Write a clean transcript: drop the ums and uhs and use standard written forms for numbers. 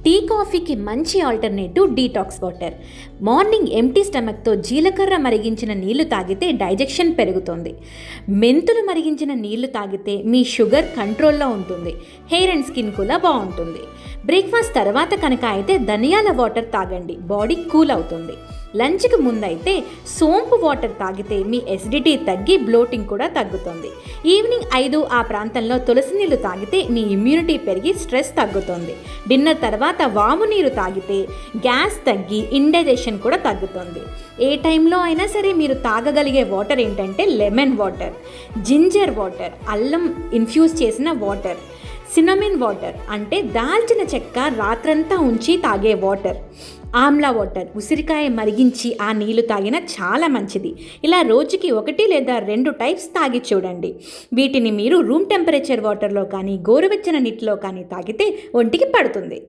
Tea కాఫీకి మంచి alternative detox water. Morning empty స్టమక్తో జీలకర్ర మరిగించిన నీళ్లు తాగితే డైజెషన్ పెరుగుతుంది. మెంతులు మరిగించిన నీళ్లు తాగితే మీ షుగర్ కంట్రోల్లో ఉంటుంది. హెయిర్ అండ్ స్కిన్ కూడా బాగుంటుంది. బ్రేక్ఫాస్ట్ తర్వాత కనుక అయితే ధనియాల వాటర్ తాగండి, బాడీ కూల్ అవుతుంది. లంచ్కి ముందైతే సోంపు వాటర్ తాగితే మీ ఎసిడిటీ తగ్గి బ్లోటింగ్ కూడా తగ్గుతుంది. ఈవినింగ్ 5 ఆ ప్రాంతంలో తులసి నీళ్ళు తాగితే మీ ఇమ్యూనిటీ పెరిగి స్ట్రెస్ తగ్గుతుంది. డిన్నర్ తర్వాత వాము నీరు తాగితే గ్యాస్ తగ్గి ఇండైజెషన్ కూడా తగ్గుతుంది. ఏ టైంలో అయినా సరే మీరు తాగగలిగే వాటర్ ఏంటంటే లెమన్ వాటర్, జింజర్ వాటర్, అల్లం ఇన్ఫ్యూజ్ చేసిన వాటర్, సినమిన్ వాటర్ అంటే దాల్చిన చెక్క రాత్రంతా ఉంచి తాగే వాటర్, ఆమ్లా వాటర్ ఉసిరికాయ మరిగించి ఆ నీళ్లు తాగినా చాలా మంచిది. ఇలా రోజుకి 1 లేదా 2 టైప్స్ తాగి చూడండి. వీటిని మీరు రూమ్ టెంపరేచర్ వాటర్లో కానీ గోరువెచ్చని నీటిలో కానీ తాగితే ఒంటికి పడుతుంది.